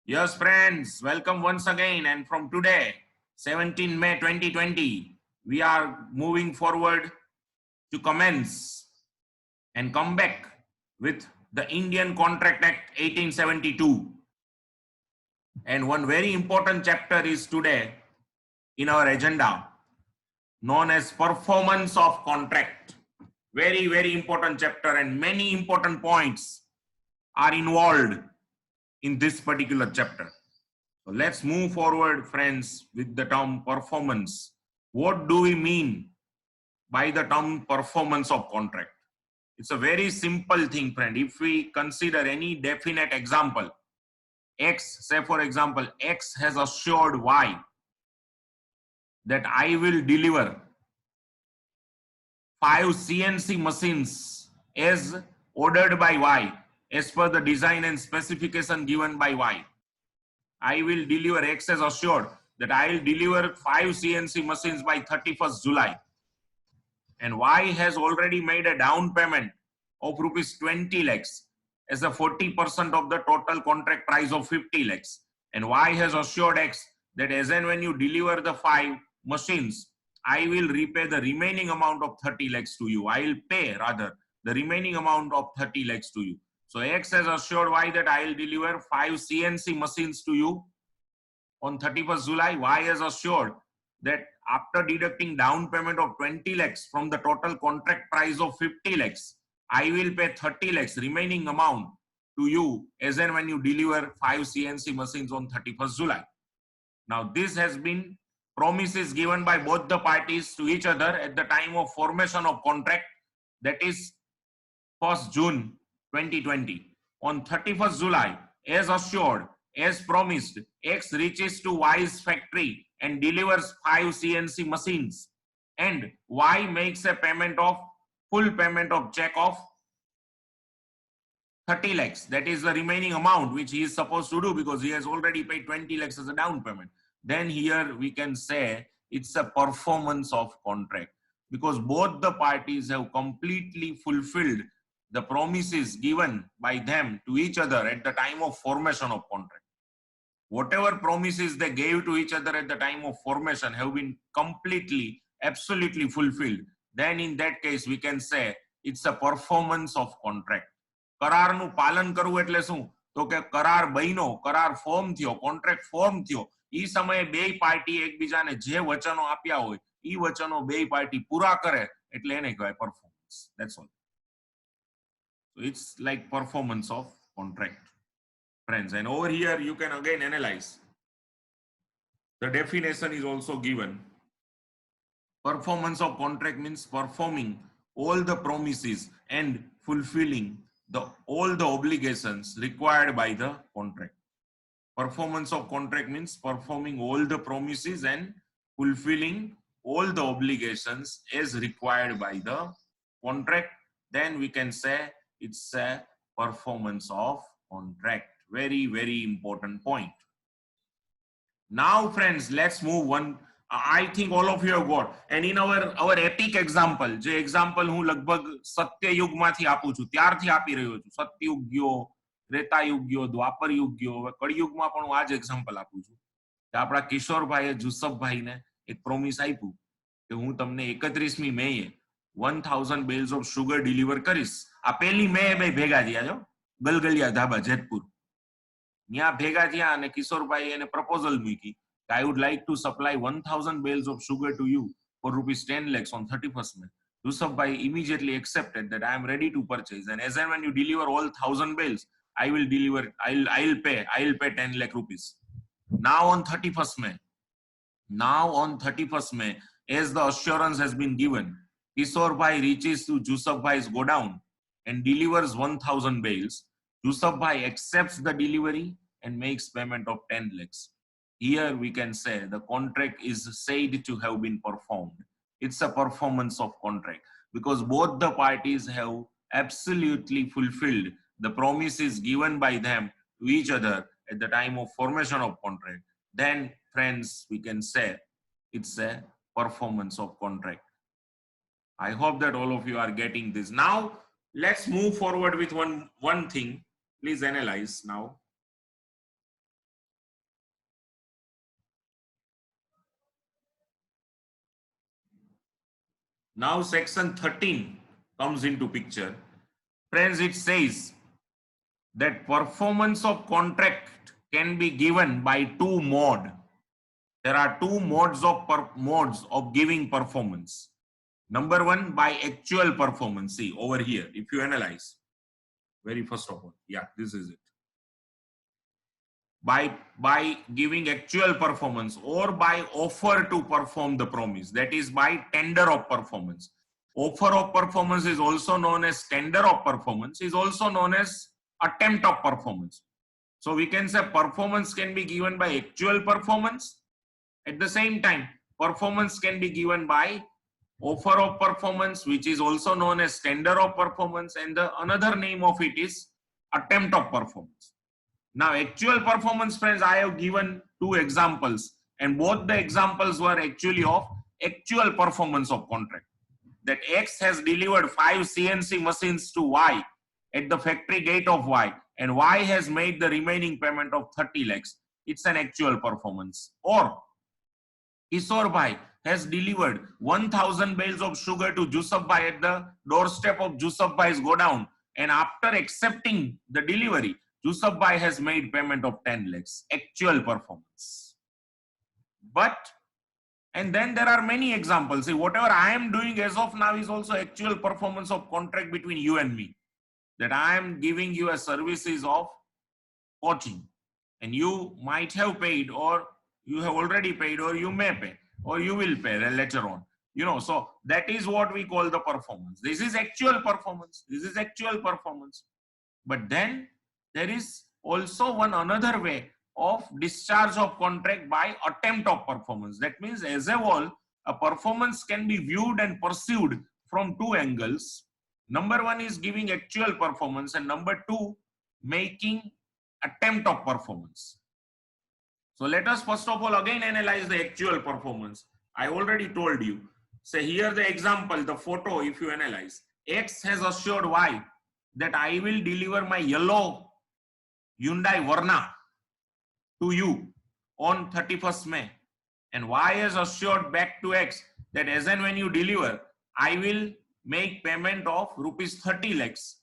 Yes, friends, welcome once again. And from today, 17 May 2020, we are moving forward to commence and come back with the Indian Contract Act 1872. And one very important chapter is today in our agenda, known as Performance of Contract. Very, very important chapter, and many important points are involved in this particular chapter. So let's move forward, friends, with the term performance. What do we mean by the term performance of contract? It's a very simple thing, friend. If we consider any definite example, X, say for example, X has assured Y that I will deliver 5 CNC machines as ordered by Y as per the design and specification given by Y. I will deliver, X has assured that I will deliver 5 CNC machines by 31st July. And Y has already made a down payment of rupees 20 lakhs as a 40% of the total contract price of 50 lakhs. And Y has assured X that as and when you deliver the 5 machines, I will repay the remaining amount of 30 lakhs to you. I will pay rather the remaining amount of 30 lakhs to you. So X has assured Y that I will deliver 5 CNC machines to you on 31st July. Y has assured that after deducting down payment of 20 lakhs from the total contract price of 50 lakhs, I will pay 30 lakhs remaining amount to you as and when you deliver 5 CNC machines on 31st July. Now this has been promises given by both the parties to each other at the time of formation of contract, that is 1st June 2020. On 31st July, as assured, as promised, X reaches to Y's factory and delivers 5 CNC machines, and Y makes a full payment of check of 30 lakhs. That is the remaining amount which he is supposed to do because he has already paid 20 lakhs as a down payment. Then here we can say it's a performance of contract because both the parties have completely fulfilled the promises given by them to each other at the time of formation of contract. Whatever promises they gave to each other at the time of formation have been completely, absolutely fulfilled. Then in that case, we can say it's a performance of contract. કરારનું પાલન કરવું એટલે શું? તો કે કરાર બન્યો, કરાર form થયો, કોન્ટ્રાક્ટ ફોર્મ થયો. ઈ સમયે બેય પાર્ટી એકબીજાને જે વચનો આપ્યા હોય, ઈ વચનો બેય પાર્ટી પૂરા કરે એટલે એને કહેવાય performance. That's all. So it's like performance of contract, friends. And over here you can again analyze. The definition is also given. Performance of contract means performing all the promises and fulfilling all the obligations required by the contract. Performance of contract means performing all the promises and fulfilling all the obligations as required by the contract. Then we can say it's a performance of contract. Very, very important point. Now, friends, let's move one. I think all of you have got. And in our epic example, જે example હું લગભગ સત્યયુગમાંથી આપું છું, ત્યારથી આપી રહ્યો છું. સત્યયુગ ગયો, ત્રેતાયુગ ગયો, દ્વાપર યુગ ગયો, હવે કળિયુગમાં પણ હું આ જ એક્ઝામ્પલ આપું છું. કે આપણા કિશોરભાઈએ જુસફભાઈને એક પ્રોમિસ આપ્યું કે હું તમને 31મી મેએ 1000 બેલ્સ ઓફ સુગર ડિલિવર કરીશ. આ પહેલી મે બે ભેગા થયા છો, ગલગલિયા ધાબા જેતપુર. ત્યાં ભેગા થયા અને કિશોરભાઈ એને પ્રપોઝલ મૂકી. I would like to supply 1000 bales of sugar to you for rupees 10 lakhs on 31st May. Yusufbhai immediately accepted that I am ready to purchase, and as and when you deliver all 1000 bales, I'll pay 10 lakh rupees. Now on 31st May, as the assurance has been given, Kishore reaches to Yusufbhai's godown and delivers 1000 bales. Yusufbhai accepts the delivery and makes payment of 10 lakhs. Here we can say the contract is said to have been performed. It's a performance of contract because both the parties have absolutely fulfilled the promises given by them to each other at the time of formation of contract. Then, friends, we can say it's a performance of contract. I hope that all of you are getting this. Now, let's move forward with one thing. Please analyze now. Now section 13 comes into picture. Friends, it says that performance of contract can be given by two modes. There are two modes of giving performance. Number one, by actual performance. See over here, if you analyze, very first of all, yeah, this is it. By giving actual performance, or by offer to perform the promise, that is by tender of performance. Offer of performance is also known as tender of performance, is also known as attempt of performance. So we can say performance can be given by actual performance. At the same time, performance can be given by offer of performance, which is also known as tender of performance, and the another name of it is attempt of performance. Now, actual performance, friends, I have given two examples, and both the examples were actually of actual performance of contract. That X has delivered 5 CNC machines to Y at the factory gate of Y, and Y has made the remaining payment of 30 lakhs. It's an actual performance. Or Kishore Bhai has delivered 1,000 bales of sugar to Jusuf Bhai at the doorstep of Jusuf Bhai's godown, and after accepting the delivery, Jusuf Bhai has made payment of 10 lakhs. Actual performance. But, and then there are many examples. See, whatever I am doing as of now is also actual performance of contract between you and me. That I am giving you a services of coaching, and you might have paid, or you have already paid, or you may pay, or you will pay later on. So that is what we call the performance. This is actual performance. This is actual performance. But then there is also one another way of discharge of contract by attempt of performance. That means, as a whole, a performance can be viewed and pursued from two angles. Number one is giving actual performance, and number two, making attempt of performance. So let us first of all again analyze the actual performance. I already told you. Say here the example, the photo, if you analyze, X has assured Y that I will deliver my yellow Hyundai Verna to you on 31st May. And Y has assured back to X that as and when you deliver, I will make payment of rupees 30 lakhs.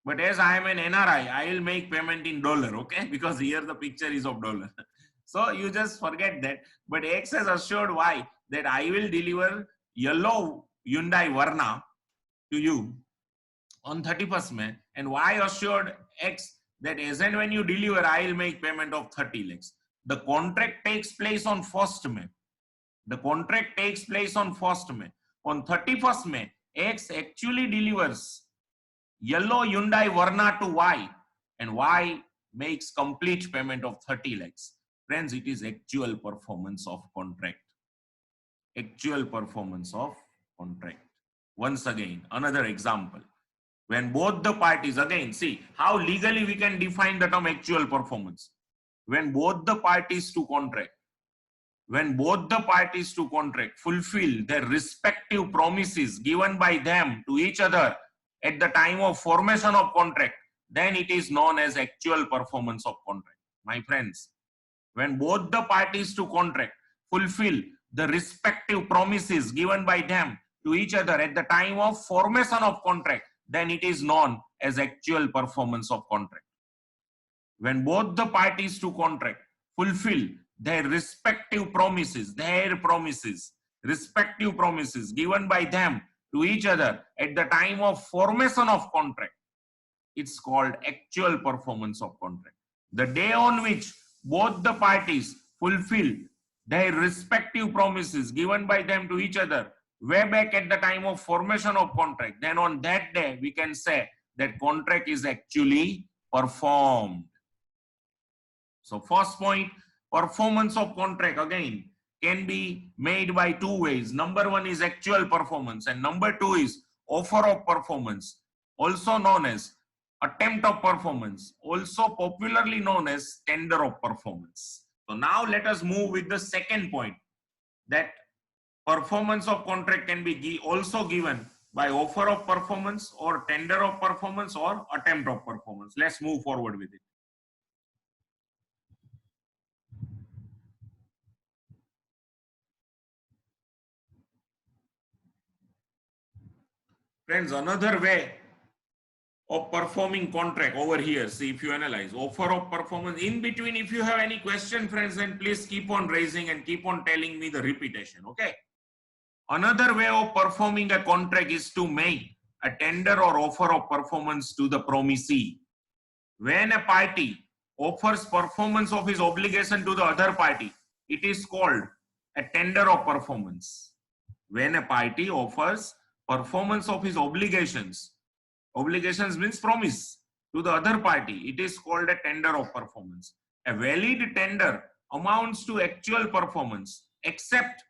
But as I am an NRI, I will make payment in dollar, okay? Because here the picture is of dollar. So you just forget that. But X has assured Y that I will deliver yellow Hyundai Verna to you on 31st May, and Y assured X that as and when you deliver, I will make payment of 30 lakhs. The contract takes place on 1st May. The contract takes place on 1st May. On 31st May, X actually delivers yellow Hyundai Verna to Y, and Y makes complete payment of 30 lakhs. Friends, it is actual performance of contract. Actual performance of contract. Once again, another example. When both the parties, again, see how legally we can define the term actual performance. When both the parties to contract, fulfill their respective promises given by them to each other at the time of formation of contract, then it is known as actual performance of contract. My friends, when both the parties to contract fulfill the respective promises given by them to each other at the time of formation of contract, then it is known as actual performance of contract. When both the parties to contract fulfill their respective promises given by them to each other at the time of formation of contract, it's called actual performance of contract. The day on which both the parties fulfill their respective promises given by them to each other way back at the time of formation of contract, then on that day we can say that contract is actually performed. So first point, performance of contract again can be made by two ways. Number one is actual performance, and number two is offer of performance, also known as attempt of performance, also popularly known as tender of performance. So now let us move with the second point, that performance of contract can be also given by offer of performance or tender of performance or attempt of performance. Let's move forward with it. Friends, another way of performing contract over here, see if you analyze offer of performance in between. If you have any question, friends, then please keep on raising and keep on telling me the repetition. Okay. Another way of performing a contract is to make a tender or offer of performance to the promisee. When a party offers performance of his obligation to the other party, it is called a tender of performance. When a party offers performance of his obligations means promise, to the other party, it is called a tender of performance. A valid tender amounts to actual performance, except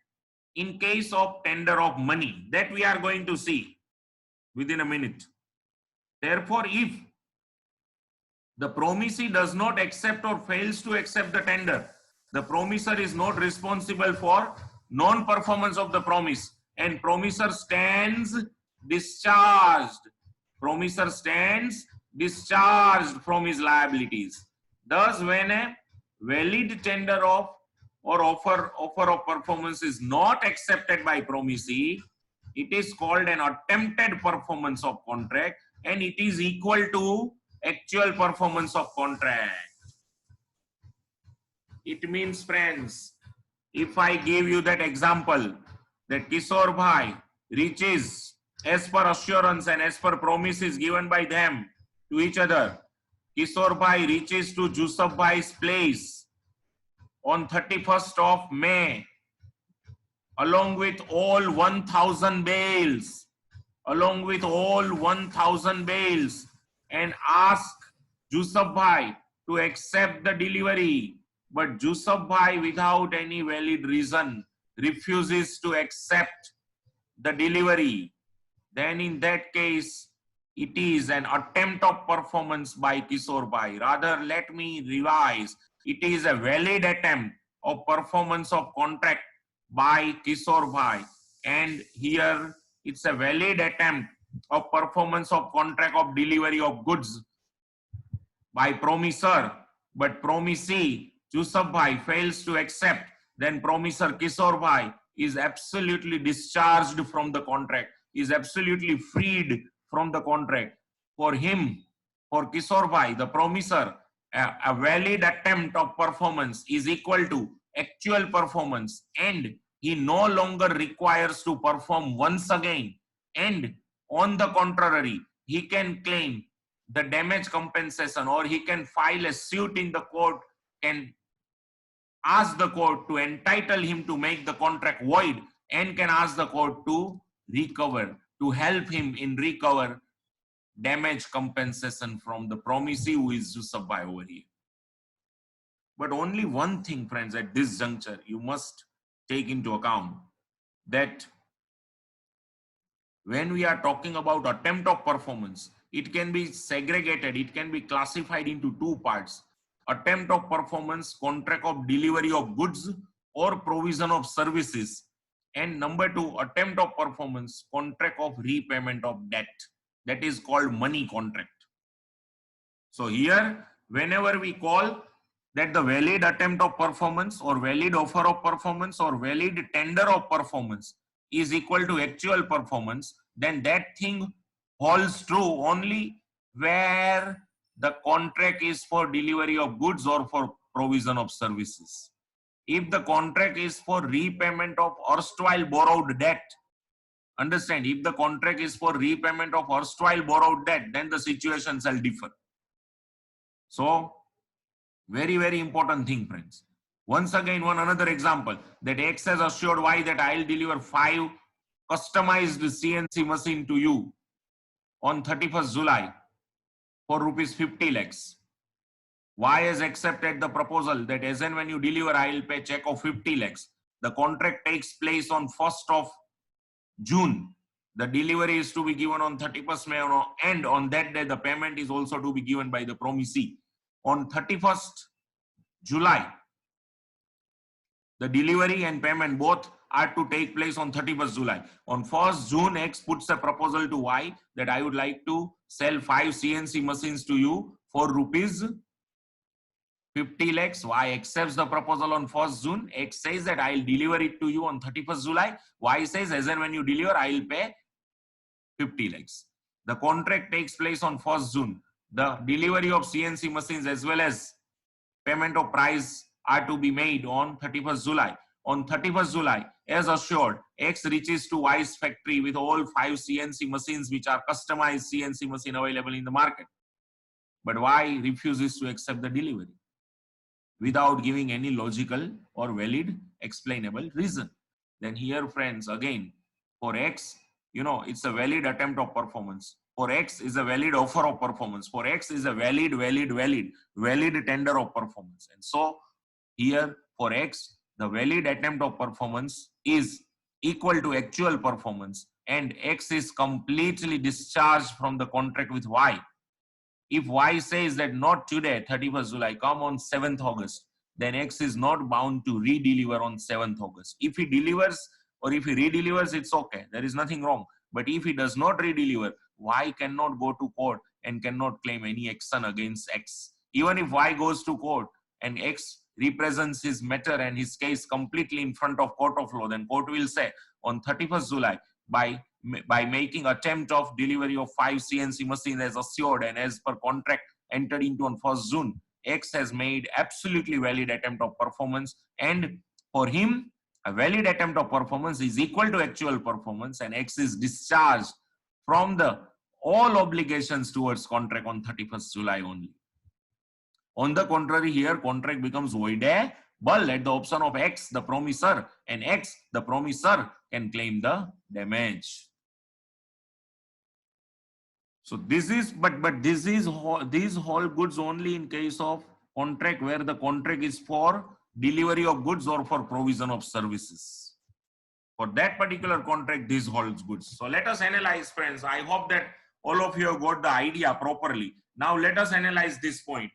in case of tender of money, that we are going to see within a minute. Therefore, if the promisee does not accept or fails to accept the tender, the promisor is not responsible for non-performance of the promise, and promisor stands discharged. Promisor stands discharged from his liabilities. Thus, when a valid tender of or offer of performance is not accepted by promisee, it is called an attempted performance of contract, and it is equal to actual performance of contract. It means, friends, if I give you that example that Kishore Bhai reaches as per assurance and as per promises given by them to each other, Kishore Bhai reaches to Jusuf Bhai's place on 31st of May along with all 1000 bales, and ask Jusuf Bhai to accept the delivery. But Jusuf Bhai, without any valid reason, refuses to accept the delivery. Then in that case, it is an attempt of performance by Kishore Bhai. Rather, let me revise. It is a valid attempt of performance of contract by Kishore Bhai. And here it's a valid attempt of performance of contract of delivery of goods by promisor. But promisee Jusuf Bhai fails to accept, then promisor Kishore Bhai is absolutely discharged from the contract, is absolutely freed from the contract. For him, for Kishore Bhai, the promisor, a valid attempt of performance is equal to actual performance, and he no longer requires to perform once again. And on the contrary, he can claim the damage compensation, or he can file a suit in the court and ask the court to entitle him to make the contract void, and can ask the court to recover, to help him in recover damage compensation from the promisee, who is Jusuf Bhai over here. But only one thing, friends, at this juncture you must take into account, that when we are talking about attempt of performance, it can be segregated, it can be classified into two parts: attempt of performance, contract of delivery of goods or provision of services, and number two, attempt of performance, contract of repayment of debt, that is called money contract. So here, whenever we call that the valid attempt of performance or valid offer of performance or valid tender of performance is equal to actual performance, then that thing holds true only where the contract is for delivery of goods or for provision of services. If the contract is for repayment of erstwhile borrowed debt, understand, if the contract is for repayment of erstwhile borrowed debt, then the situation shall differ. So, very, very important thing, friends. Once again, another example, that X has assured Y that I'll deliver 5 customized CNC machine to you on 31st July for rupees 50 lakhs. Y has accepted the proposal that as and when you deliver, I'll pay check of 50 lakhs. The contract takes place on 1st of June. The delivery is to be given on 31st May, and on that day, the payment is also to be given by the promisee. On 31st July, the delivery and payment both are to take place on 31st July. On 1st June, X puts a proposal to Y that I would like to sell 5 CNC machines to you for rupees 50 lakhs. Y accepts the proposal on 1st June. X says that I'll deliver it to you on 31st July. Y says as and when you deliver, I'll pay 50 lakhs. The contract takes place on 1st June. The delivery of CNC machines as well as payment of price are to be made on 31st July. On 31st July, as assured, X reaches to Y's factory with all 5 CNC machines which are customized CNC machine available in the market. But Y refuses to accept the delivery without giving any logical or valid explainable reason. Then here, friends, again, for X, it's a valid attempt of performance. For X is a valid offer of performance. For X is a valid tender of performance. And so here for X, the valid attempt of performance is equal to actual performance, and X is completely discharged from the contract with Y. If Y says that not today, 31st July, come on 7th August, then X is not bound to redeliver on 7th August. If he delivers or if he redelivers, it's okay. There is nothing wrong. But if he does not redeliver, Y cannot go to court and cannot claim any action against X. Even if Y goes to court and X represents his matter and his case completely in front of court of law, then court will say on 31st July, by making attempt of delivery of 5 CNC machines as assured and as per contract entered into on 1st June, X has made absolutely valid attempt of performance, and for him, a valid attempt of performance is equal to actual performance, and X is discharged from the all obligations towards contract on 31st July only. On the contrary, here contract becomes voidable at the option of X, the promisor, and X, the promisor, can claim the damage. So this is, but this is these whole goods only in case of contract where the contract is for delivery of goods or for provision of services. For that particular contract, this holds goods. So let us analyze, friends. I hope that all of you have got the idea properly. Now let us analyze this point.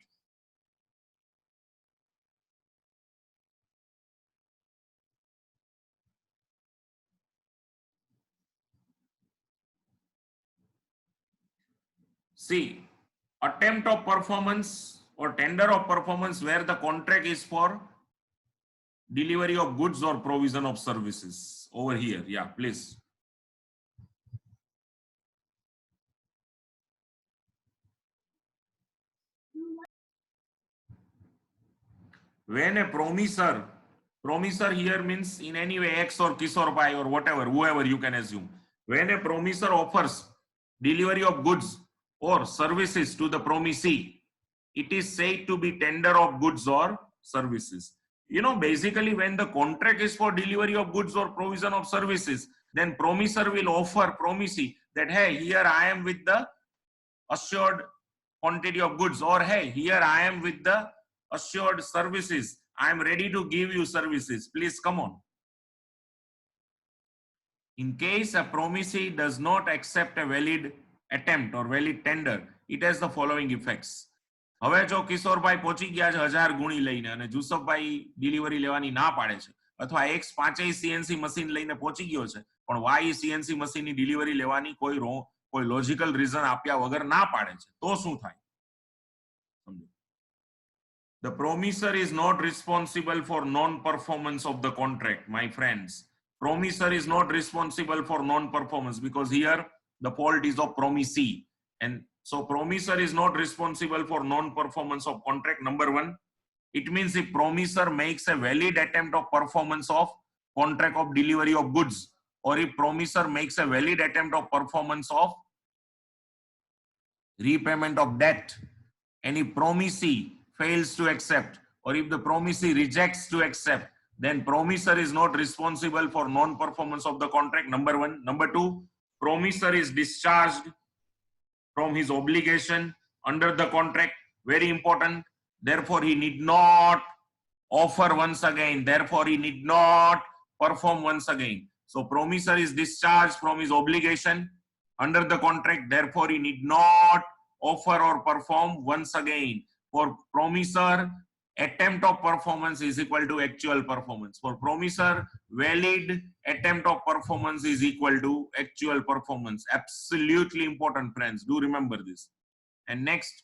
See, attempt of performance or tender of performance where the contract is for delivery of goods or provision of services. Over here, yeah, please. When a promisor here means in any way X or Kishore Pai or whatever, whoever you can assume. When a promisor offers delivery of goods or services to the promisee, it is said to be tender of goods or services. Basically when the contract is for delivery of goods or provision of services, then promisor will offer promisee that, hey, here I am with the assured quantity of goods, or hey, here I am with the assured services. I am ready to give you services. Please come on. In case a promisee does not accept a valid attempt or valid tender, it has the following effects. હવે જો કિશોરભાઈ પહોંચી ગયા છે 1000 ગુણી લઈને અને જુસફભાઈ delivery લેવાની ના પાડે છે, અથવા X 5 CNC મશીન લઈને પહોંચી ગયો છે પણ Y CNC મશીનની ડિલિવરી લેવાની કોઈ લોજિકલ રીઝન આપ્યા વગર ના પાડે છે, તો શું થાય? The promisor is not responsible for non-performance of the contract, my friends. Promisor is not responsible for non-performance because here the fault is of promisee. And so promisor is not responsible for non-performance of contract, number one. It means if promisor makes a valid attempt of performance of contract of delivery of goods, or if promisor makes a valid attempt of performance of repayment of debt, and if promisee fails to accept, or if the promisee rejects to accept, then promisor is not responsible for non-performance of the contract, number one. Number two, promisor is discharged from his obligation under the contract, very important. Therefore, he need not offer once again. Therefore, he need not perform once again. So, promisor is discharged from his obligation under the contract. Therefore, he need not offer or perform once again. For promisor, attempt of performance is equal to actual performance. For promisor, valid attempt of performance is equal to actual performance. Absolutely important, friends. Do remember this. And next,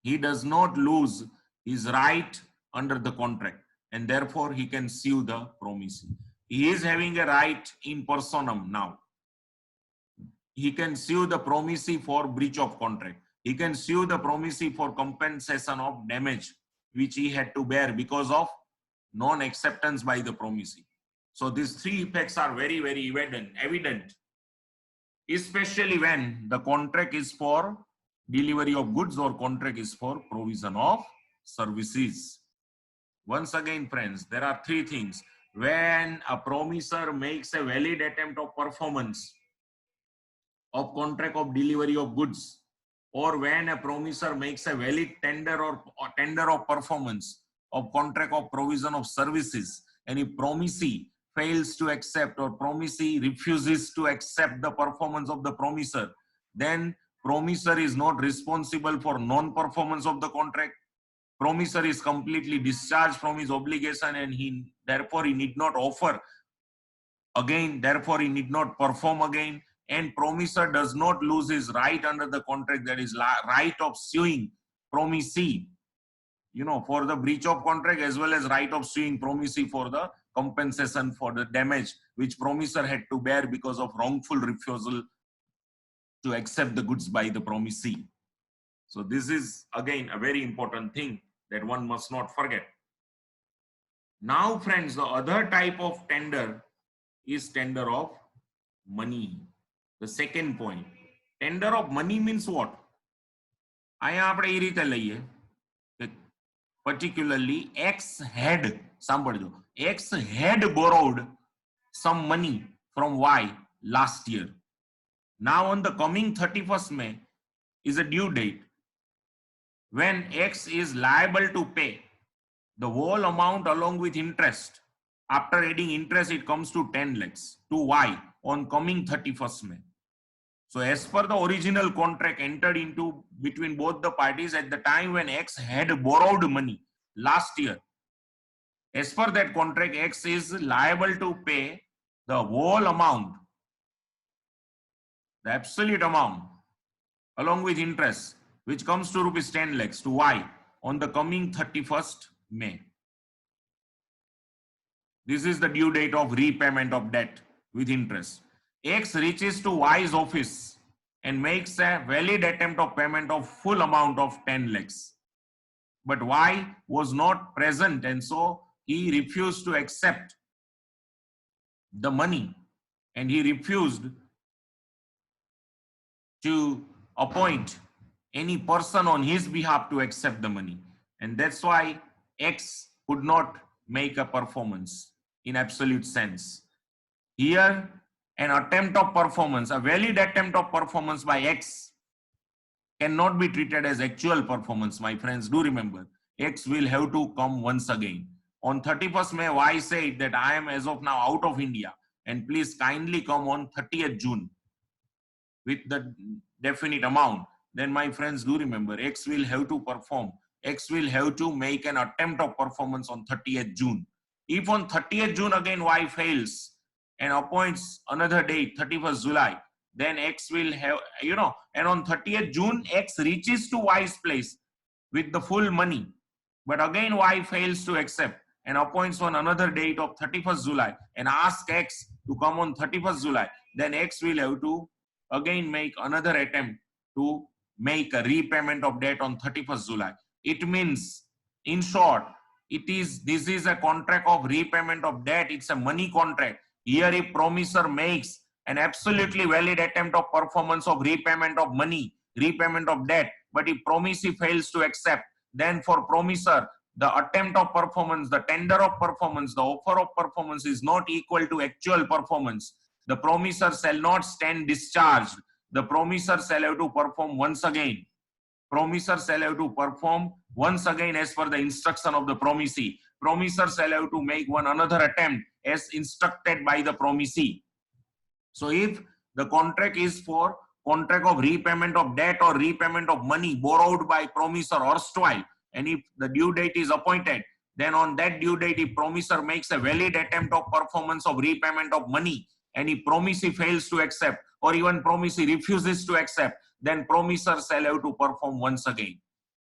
he does not lose his right under the contract, and therefore he can sue the promisee. He is having a right in personam now. he can sue the promisee for breach of contract. He can sue the promisee for compensation of damage which he had to bear because of non-acceptance by the promisee. So these three effects are very, very evident, especially when the contract is for delivery of goods or contract is for provision of services. Once again, friends, there are three things. When a promiser makes a valid attempt of performance of contract of delivery of goods, or when a promiser makes a valid tender or tender of performance of contract of provision of services, and if promisee fails to accept or promisee refuses to accept the performance of the promiser, then promiser is not responsible for non-performance of the contract. Promiser is completely discharged from his obligation, and therefore he need not offer again, therefore he need not perform again, and promiser does not lose his right under the contract, that is right of suing promisee, for the breach of contract, as well as right of suing promisee for the compensation for the damage which promiser had to bear because of wrongful refusal to accept the goods by the promisee. So this is again a very important thing that one must not forget. Now, friends, the other type of tender is tender of money. The second point, tender of money means what? અહીંયા આપણે એ રીતે લઈએ કે particularly X had, સાંભળજો, X had borrowed some money from Y last year. Now on the coming 31st May is a due date when X is liable to pay the whole amount along with interest. After adding interest, it comes to 10 lakhs to Y on coming 31st May. So as per the original contract entered into between both the parties at the time when X had borrowed money last year, as per that contract, X is liable to pay the whole amount, the absolute amount, along with interest, which comes to rupees 10 lakhs to Y on the coming 31st May. This is the due date of repayment of debt with interest. X reaches to Y's office and makes a valid attempt of payment of full amount of 10 lakhs. But Y was not present, and so he refused to accept the money, and he refused to appoint any person on his behalf to accept the money. And that's why X could not make a performance in absolute sense. Here, an attempt of performance, a valid attempt of performance by X cannot be treated as actual performance, my friends. Do remember, X will have to come once again. On 31st May, Y said that I am as of now out of India, and please kindly come on 30th June with the definite amount. Then, my friends, do remember, X will have to perform. X will have to make an attempt of performance on 30th June. If on 30th June again Y fails and appoints another date, 31st July, then X will have, and on 30th June, X reaches to Y's place with the full money. But again, Y fails to accept and appoints on another date of 31st July and asks X to come on 31st July. Then X will have to again make another attempt to make a repayment of debt on 31st July. It means, in short, this is a contract of repayment of debt. It's a money contract. Here, if promiser makes an absolutely valid attempt of performance of repayment of money, repayment of debt, but if promisee fails to accept, then for promiser, the attempt of performance, the tender of performance, the offer of performance is not equal to actual performance. The promiser shall not stand discharged. The promiser shall have to perform once again. Promiser shall have to perform once again as per the instruction of the promisee. Promiser shall have to make another attempt as instructed by the promisee. So if the contract is for contract of repayment of debt or repayment of money borrowed by promiser erstwhile, and if the due date is appointed, then on that due date, if promiser makes a valid attempt of performance of repayment of money, and if promisee fails to accept, or even promisee refuses to accept, then promiser shall have to perform once again.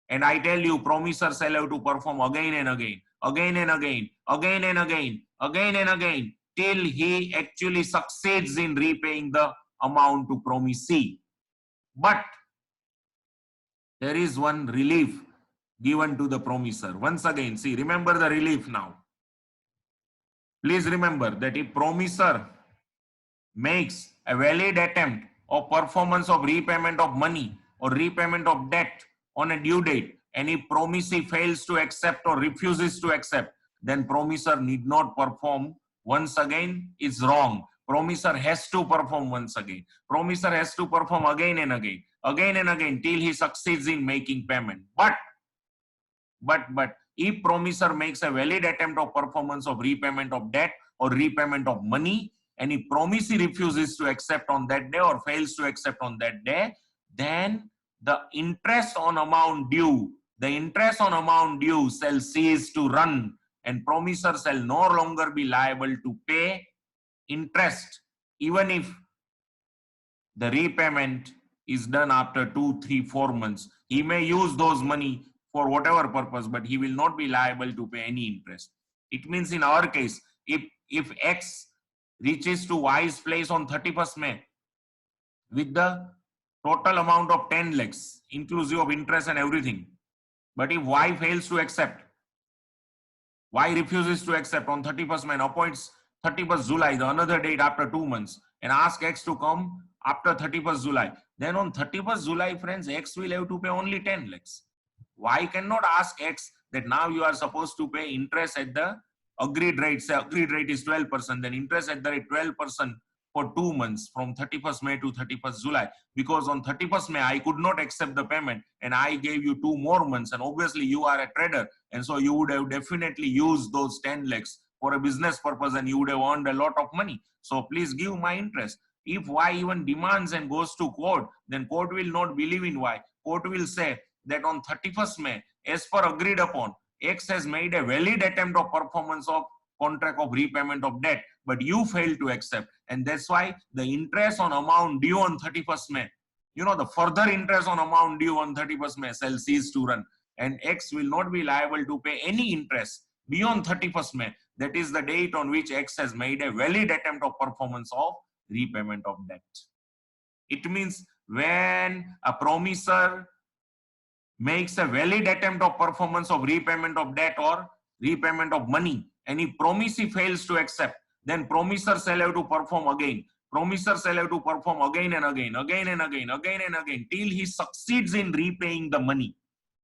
And I tell you, promiser shall have to perform again and again, again and again, again and again, again and again, till he actually succeeds in repaying the amount to promisee. But there is one relief given to the promiser. Once again, see, remember the relief now. Please remember that if promiser makes a valid attempt of performance of repayment of money or repayment of debt on a due date, and if promisee fails to accept or refuses to accept, then promiser need not perform once again. It's wrong. Promiser has to perform once again. Promiser has to perform again and again till he succeeds in making payment. But if promiser makes a valid attempt of performance of repayment of debt or repayment of money, and if promisee refuses to accept on that day or fails to accept on that day, then the interest on amount due shall cease to run, and promiser shall no longer be liable to pay interest, even if the repayment is done after 2, 3, 4 months. He may use those money for whatever purpose, but he will not be liable to pay any interest. It means in our case, if X reaches to Y's place on 31st May with the total amount of 10 lakhs, inclusive of interest and everything, but if Y fails to accept, Y refuses to accept on 31st May and appoints 31st July, the another date after 2 months, and ask X to come after 31st July, then on 31st July, friends, X will have to pay only 10 lakhs. Y cannot ask X that now you are supposed to pay interest at the agreed rate. Say agreed rate is 12%, then interest at the rate 12% for 2 months from 31st May to 31st July. Because on 31st May, I could not accept the payment and I gave you 2 more months, and obviously you are a trader, and so you would have definitely used those 10 lakhs for a business purpose and you would have earned a lot of money. So please give my interest. If Y even demands and goes to court, then court will not believe in Y. Court will say that on 31st May, as per agreed upon, X has made a valid attempt of performance of contract of repayment of debt, but you failed to accept. And that's why the interest on amount due on 31st May, the further interest on amount due on 31st May shall cease to run. And X will not be liable to pay any interest beyond 31st May. That is the date on which X has made a valid attempt of performance of repayment of debt. It means when a promiser makes a valid attempt of performance of repayment of debt or repayment of money, and if promisee fails to accept, then promiser shall have to perform again. Promiser shall have to perform again and again till he succeeds in repaying the money.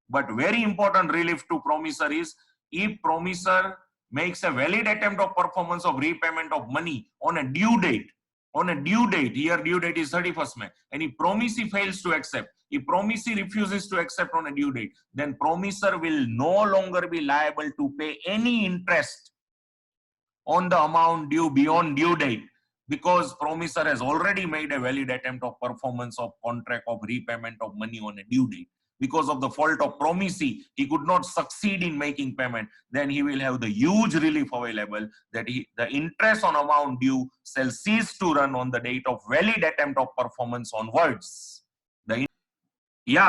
But very important relief to promiser is if promiser makes a valid attempt of performance of repayment of money on a due date, here due date is 31st May, and if promisee fails to accept, if promisee refuses to accept on a due date, then promiser will no longer be liable to pay any interest on the amount due beyond due date, because promiser has already made a valid attempt of performance of contract of repayment of money on a due date. Because of the fault of promisee, he could not succeed in making payment. Then he will have the huge relief available that the interest on amount due shall cease to run on the date of valid attempt of performance onwards.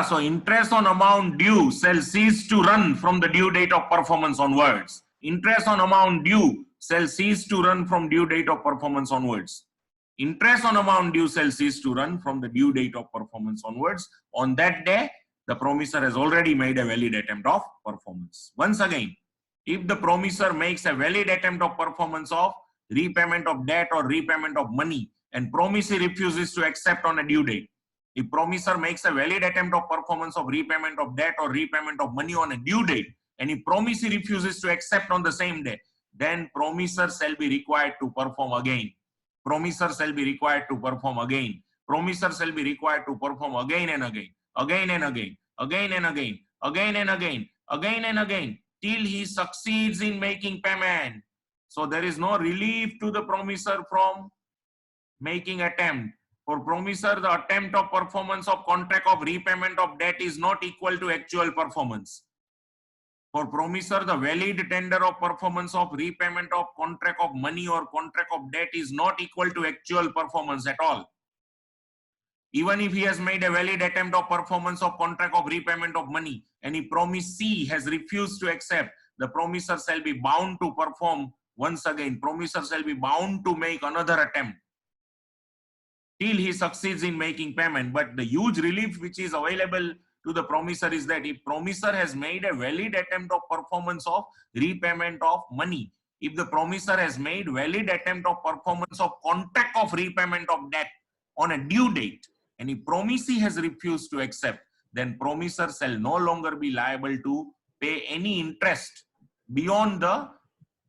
So interest on amount due shall cease to run from the due date of performance onwards. Interest on amount due shall cease to run from due date of performance onwards. Interest on amount due shall cease to run from the due date of performance onwards. On that day, the promiser has already made a valid attempt of performance. Once again, if the promiser makes a valid attempt of performance of repayment of debt or repayment of money, and promisee refuses to accept on a due date, if promiser makes a valid attempt of performance of repayment of debt or repayment of money on a due date, and if promisee refuses to accept on the same day, then promiser shall be required to perform again. Promiser shall be required to perform again. Promiser shall be required to perform again and again, till he succeeds in making payment. So there is no relief to the promiser from making attempt. For promiser, the attempt of performance of contract of repayment of debt is not equal to actual performance. For promiser, the valid tender of performance of repayment of contract of money or contract of debt is not equal to actual performance at all. Even if he has made a valid attempt of performance of contract of repayment of money, and if promisee has refused to accept, the promiser shall be bound to perform once again. Promiser shall be bound to make another attempt. till he succeeds in making payment. But the huge relief which is available to the promisor is that if promisor has made a valid attempt of performance of repayment of money, if the promisor has made valid attempt of performance of contract of repayment of debt on a due date, and if promisee has refused to accept, then promisor shall no longer be liable to pay any interest beyond the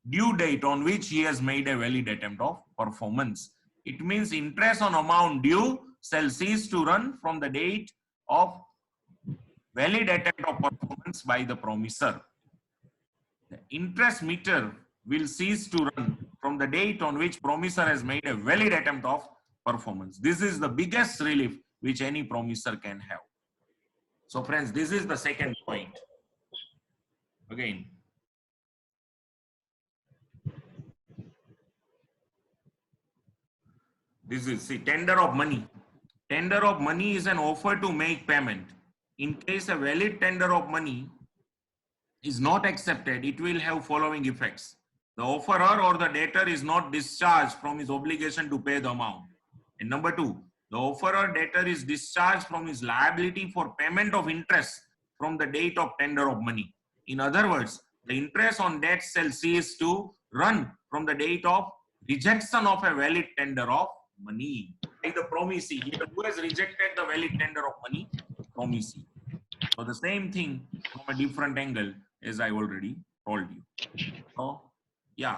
due date on which he has made a valid attempt of performance. It means interest on amount due shall cease to run from the date of valid attempt of performance by the promisor. The interest meter will cease to run from the date on which promisor has made a valid attempt of performance. This is the biggest relief which any promisor can have. So friends, this is the second point. Again, this is, see, tender of money. Tender of money is an offer to make payment. In case a valid tender of money is not accepted, it will have following effects. The offerer or the debtor is not discharged from his obligation to pay the amount. And number two, the offerer debtor is discharged from his liability for payment of interest from the date of tender of money. In other words, the interest on debt shall cease to run from the date of rejection of a valid tender of money by the promisee. Who has rejected the valid tender of money? Promisee. So the same thing from a different angle as I already told you. So yeah,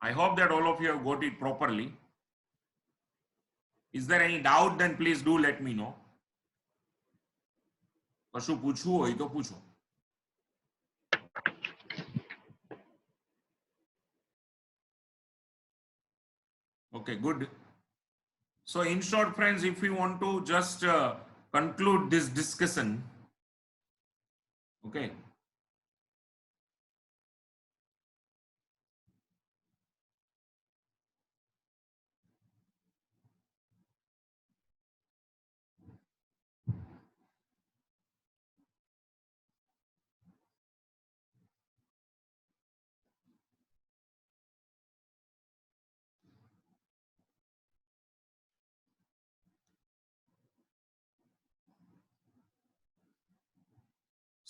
I hope that all of you have got it properly. Is there any doubt? Then please do let me know. કશું પૂછવું હોય તો પૂછો. Okay, good. So in short, friends, if we want to just conclude this discussion, okay.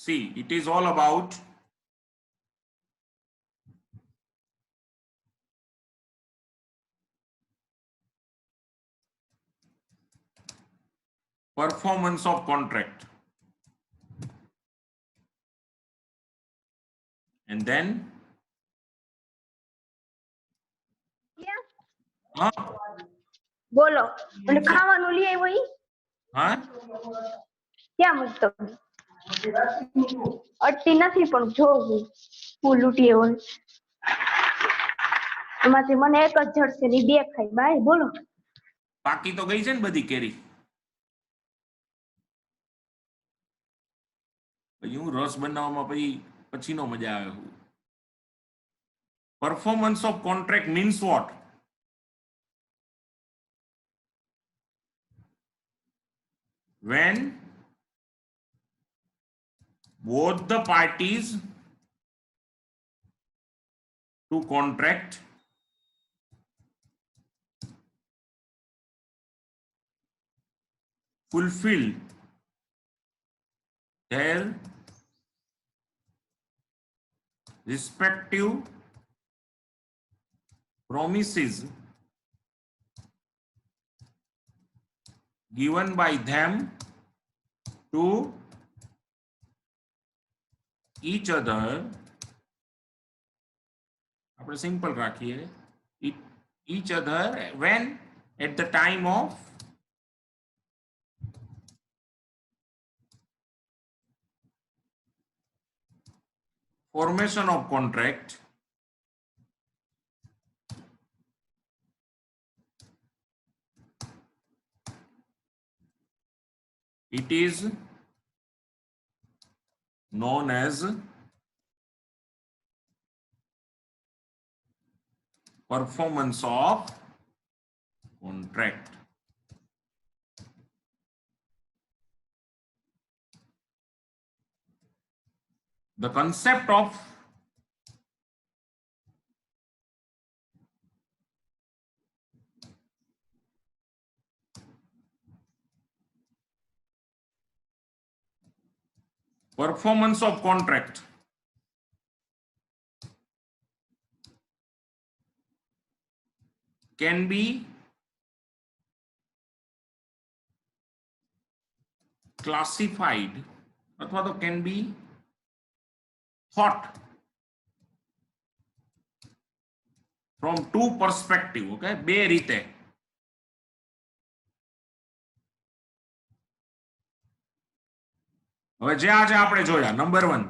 See, it is all about performance of contract. And then બોલો અને ખાવાનું લઈ આવ્યો ઈ હા ક્યાં મૂકતો અટતી નથી પણ જોઉં હું લૂંટી આવ્યો એમાંથી મને એક જ જડશે ને બે ખાઈ બાય બોલો પાકી તો ગઈ છે ને બધી કેરી પછી હું રસ બનાવવામાં પછી નો મજા આવે performance of contract means what? When both the parties to contract fulfill their respective promises given by them to each other. આપણે સિમ્પલ રાખીએ each other when at the time of formation of contract it is known as performance of contract. The concept of performance of contract can be classified अथवा तो can be thought from two perspective. Okay, બે રીતે. હવે જે આજે આપણે જોયા number 1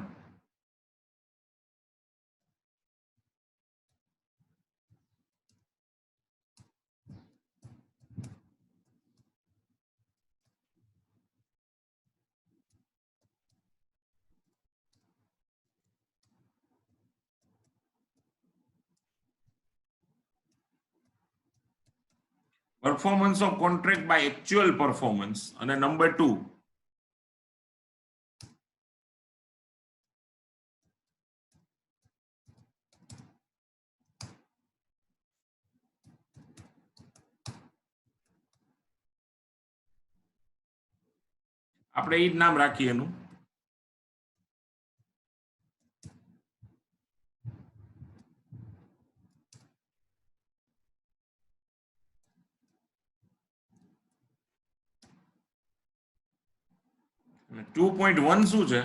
performance of contract by actual performance અને નંબર 2 આપણે ઈ જ નામ રાખીએ એનું. 2.1 શું છે?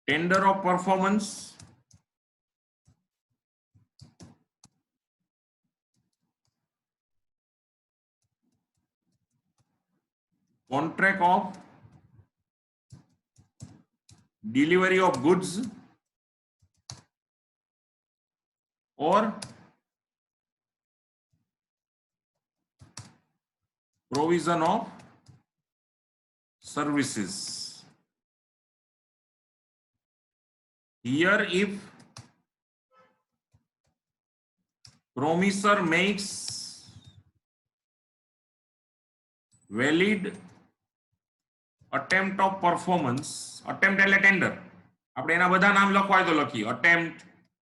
Tender of performance contract of delivery of goods or provision of services. Here if promisor makes valid attempt of performance, attempt એટલે ટેન્ડર, આપણે એના બધા નામ લખવા હોય તો લખીએ. attempt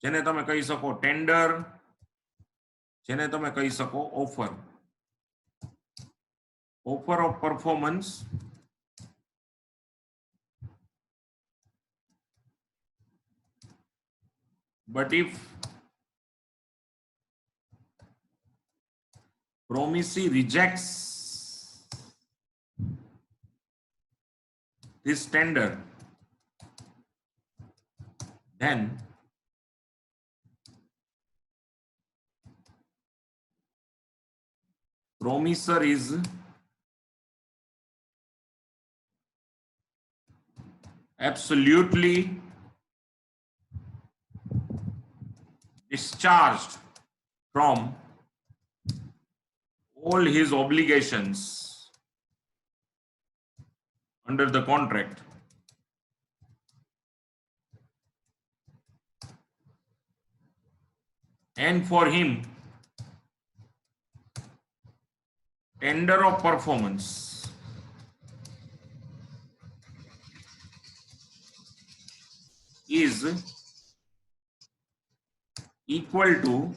જેને તમે કહી શકો ટેન્ડર, જેને તમે કહી શકો offer. offer of performance but if promisee rejects this tender, then promisor is absolutely discharged from all his obligations under the contract and for him tender of performance is equal to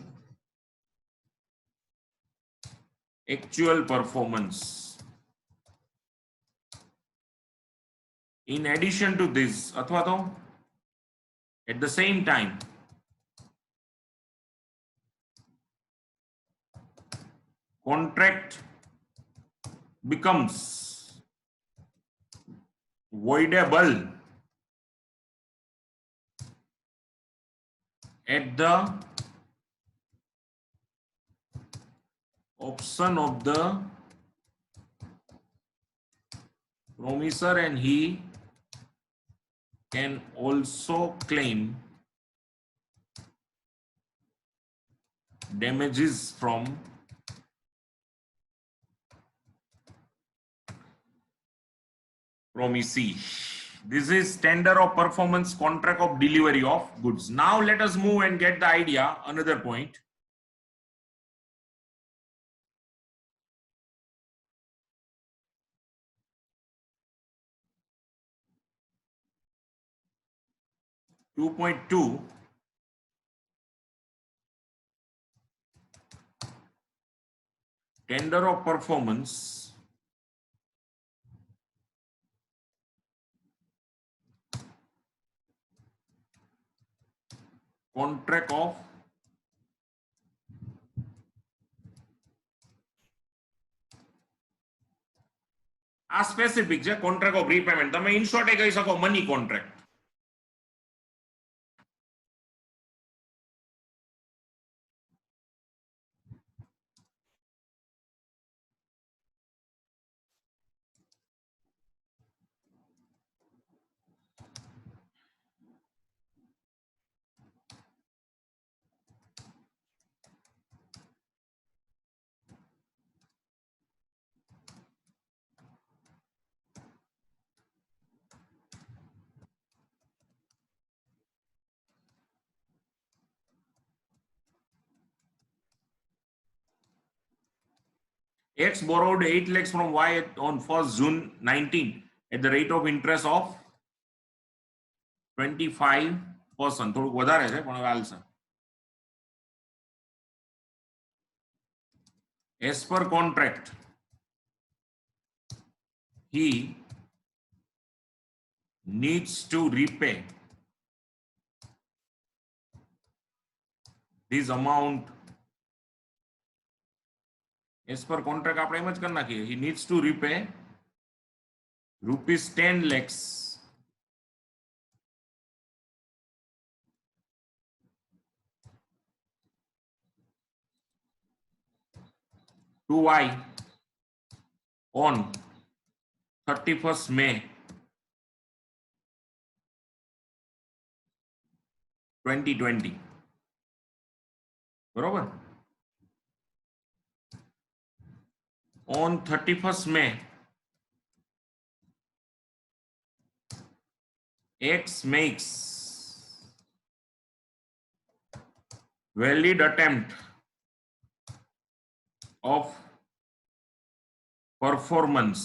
actual performance. In addition to this, अथवा तो at the same time contract becomes voidable at the option of the promisor and he can also claim damages from promisee. This is tender of performance, contract of delivery of goods. Now let us move and get the idea. Another point. Two point two. Tender of performance contract of આ specific છે contract of repayment તમે in short એ કહી શકો money contract X borrowed 8 lakhs from Y on 1st June 19 at the rate of interest of 25%. થોડુંક વધારે છે પણ હવે હાલશે. As per contract, he needs to repay this amount. As per contract આપણે એમ જ કરી નાખીએ. He needs to repay rupees 10 lakhs to Y on 31st May 2020. બરોબર? On 31st May, X makes valid attempt of performance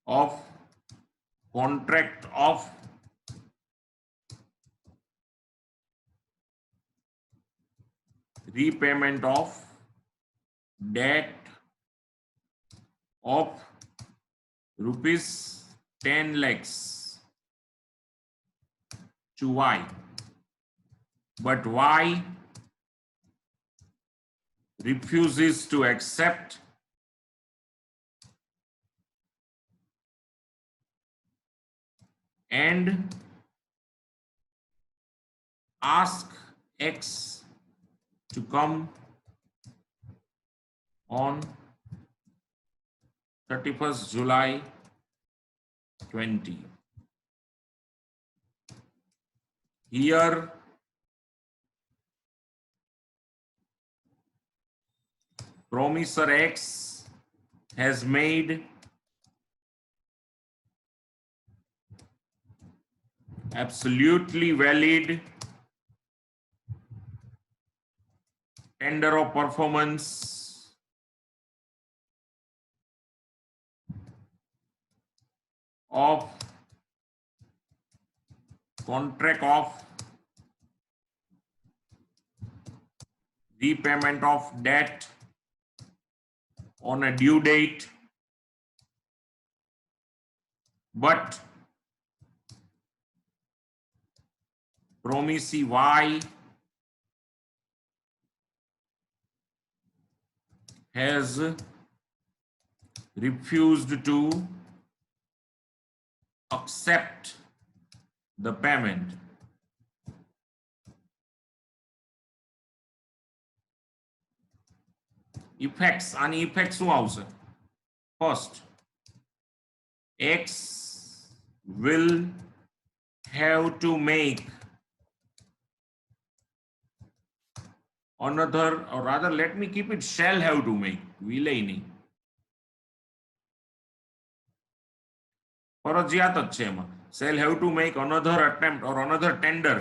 of contract of repayment of debt of rupees 10 lakhs to Y, but Y refuses to accept and ask X to come on 31st July 20. Here promisor X has made absolutely valid tender of performance of contract of repayment of debt on a due date, but promisee Y has refused to accept the payment. Effects, આની effect શું આવશે? First, X will have to make another, or rather let me keep it shall have to make, will નહીં. ફરજિયાત જ છે એમાં. Shall have to make another attempt or another tender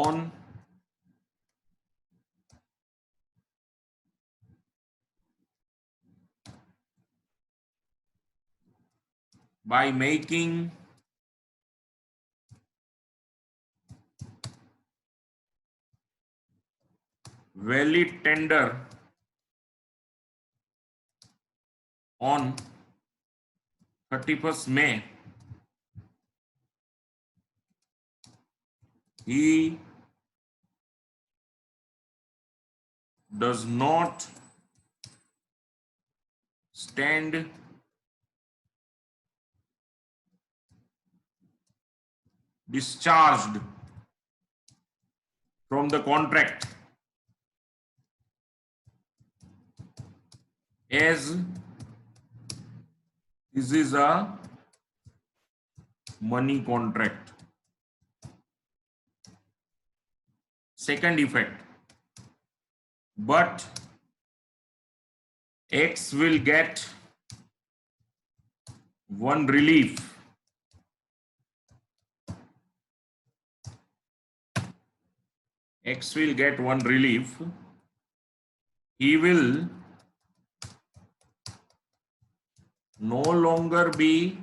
on by making valid tender on 31st May, he does not stand discharged from the contract as this is a money contract. Second effect, but X will get one relief. X will get one relief. He will no longer be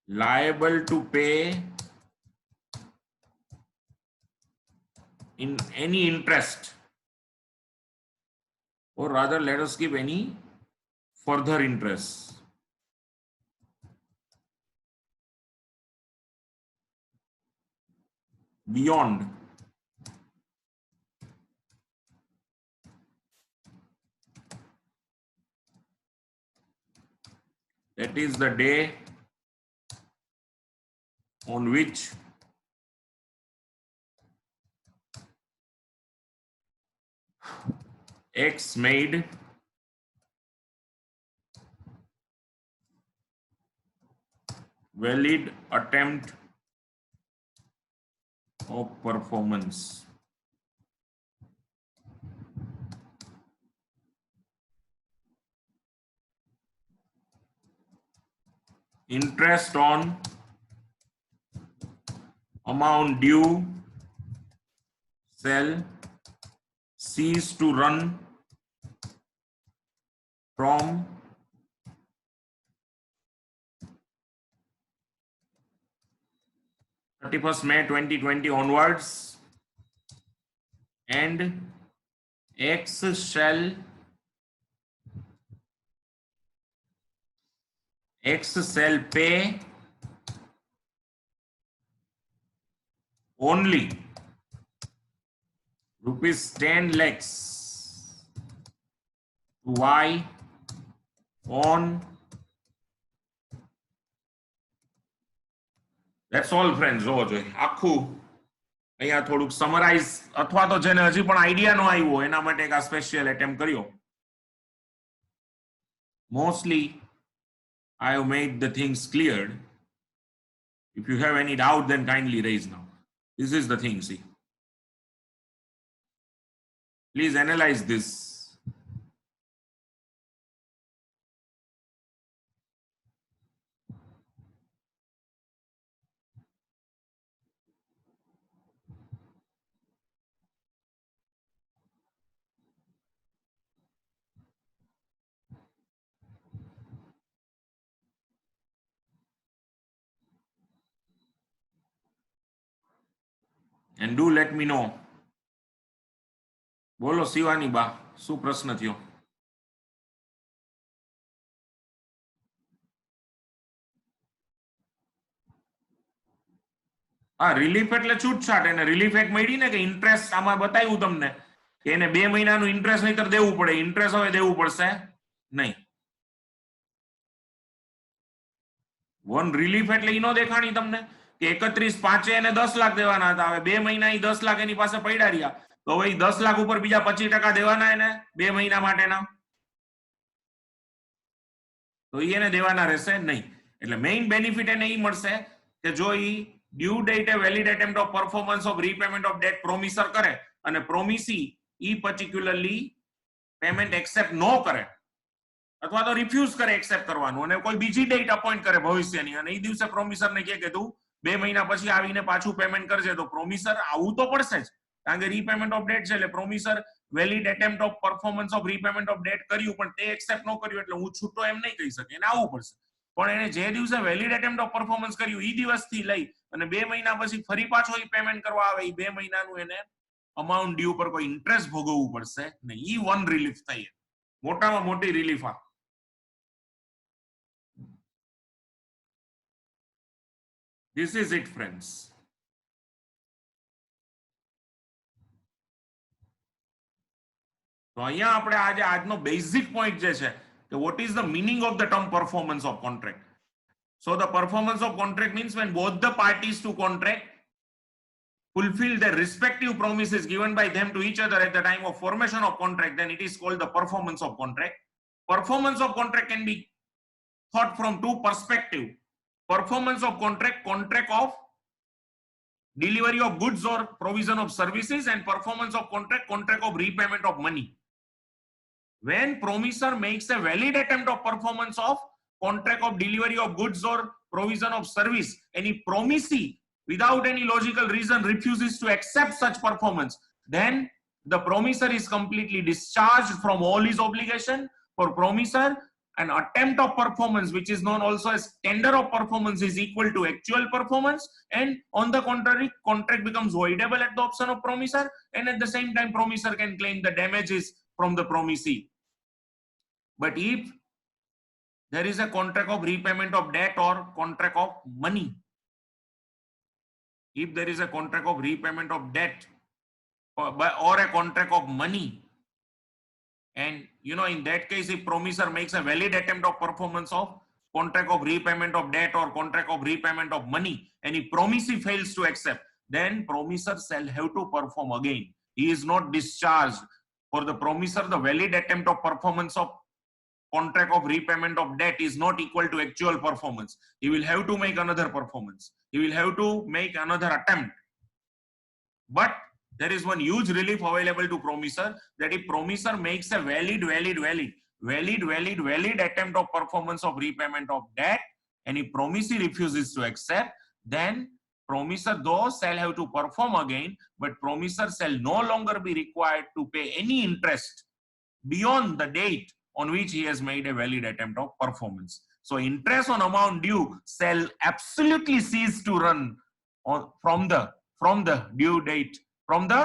liable to pay in any interest, or rather let us give any further interest. Beyond that is the day on which X made valid attempt of performance. Interest on amount due shall cease to run from 31st May 2020 onwards, and X shall pay only rupees 10 lakhs to Y on. That's all friends. જો આખું અહીંયા થોડુંક summarise અથવા તો જેને હજી પણ idea ન આવ્યો એના માટે એક આ સ્પેશિયલ એટેમ્પ્ટ કર્યો. Mostly I have made the things cleared. If you have any doubt, then kindly raise now. This is the thing, see. Please analyze this. And do let me know. બોલો શિવાની બા, શું પ્રશ્ન થયો? Relief એટલે છૂટછાટ. એને relief એક મળી ને કે ઇન્ટરેસ્ટ આમાં બતાવ્યું તમને કે એને 2 મહિનાનું ઇન્ટરેસ્ટ નહીતર દેવું પડે. ઇન્ટરેસ્ટ હવે દેવું પડશે નહીં. વન રિલીફ એટલે ઈ નો દેખાણી તમને કે 31/5 એને 10 લાખ દેવાના હતા. હવે 2 મહિના ઈ 10 લાખ એની પાસે પડ્યા રહ્યા, તો હવે 10 લાખ ઉપર બીજા 25% દેવાના એને 2 મહિના માટેના, તો ઈ એને દેવાના રહેશે નહીં. એટલે મેઇન બેનિફિટ એને ઈ મળશે કે જો ઈ ડ્યુ ડેટ એ valid attempt of performance of repayment of debt promisor કરે અને પ્રોમિસી ઈ પર્ટિક્યુલરલી પેમેન્ટ એક્સેપ્ટ નો કરે અથવા તો રિફ્યુઝ કરે એક્સેપ્ટ કરવાનું અને કોઈ બીજી ડેટ અપોઇન્ટ કરે ભવિષ્યની અને ઈ દિવસે પ્રોમિસર ને કહે કે તું 2 મહિના પછી આવીને પાછું પેમેન્ટ કરજે, તો પ્રોમિસર આવું તો પડશે જ, કારણ કે રીપેમેન્ટ ઓફ ડેટ છે. એટલે promisor valid attempt of performance of repayment of debt કર્યું પણ તે એક્સેપ્ટ ન કર્યું એટલે હું છૂટો એમ નહીં કહી શકે, એને આવવું પડશે. પણ એને જે દિવસે વેલિડ એટેમ્પ્ટ ઓફ પરફોર્મન્સ કર્યું ઈ દિવસથી લઈ અને 2 મહિના પછી ફરી પાછો ઈ પેમેન્ટ કરવા આવે, ઈ 2 મહિનાનું એને અમાઉન્ટ ડ્યુ પર કોઈ ઇન્ટરેસ્ટ ભોગવવું પડશે નહીં. ઈ વન રિલીફ થઈ. મોટામાં મોટી રિલીફ આ. This is it, friends. તો અહીંયા આપણે આજે આજનો બેઝિક પોઈન્ટ જે છે કે what is the meaning of the term performance of contract. So the performance of contract means when both the parties to contract fulfill their respective promises given by them to each other at the time of formation of contract, then it is called the performance of contract. Performance of contract can be thought from two perspectives. Performance of contract, contract of delivery of goods or provision of services, and performance of contract, contract of repayment of money. When promisor makes a valid attempt of performance of contract of delivery of goods or provision of service, any promisee without any logical reason refuses to accept such performance, then the promisor is completely discharged from all his obligation. For promisor, an attempt of performance, which is known also as tender of performance, is equal to actual performance, and on the contrary, contract becomes voidable at the option of promisor, and at the same time promisor can claim the damages from the promisee. But if there is a contract of repayment of debt or contract of money, if there is a contract of repayment of debt or a contract of money, and in that case, if promisor makes a valid attempt of performance of contract of repayment of debt or contract of repayment of money, and if promisee fails to accept, then promisor shall have to perform again. He is not discharged. For the promisor, the valid attempt of performance of contract of repayment of debt is not equal to actual performance. He will have to make another performance. He will have to make another attempt. But there is one huge relief available to promisor, that if promisor makes a valid attempt of performance of repayment of debt, and if promisee refuses to accept, then promisor though shall have to perform again, but promisor shall no longer be required to pay any interest beyond the date on which he has made a valid attempt of performance. So interest on amount due shall absolutely cease to run from the due date, from the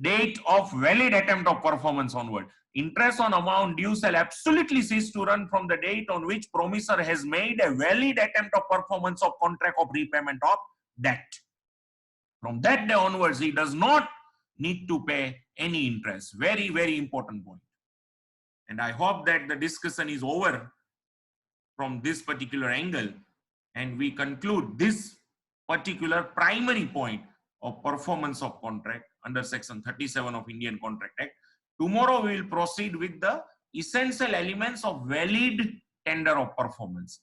date of valid attempt of performance onward. Interest on amount due shall absolutely cease to run from the date on which promisor has made a valid attempt of performance of contract of repayment of debt. From that day onwards, he does not need to pay any interest. Very, very important point. And I hope that the discussion is over from this particular angle, and we conclude this particular primary point of performance of contract under section 37 of Indian Contract Act. Tomorrow we will proceed with the essential elements of valid tender of performance.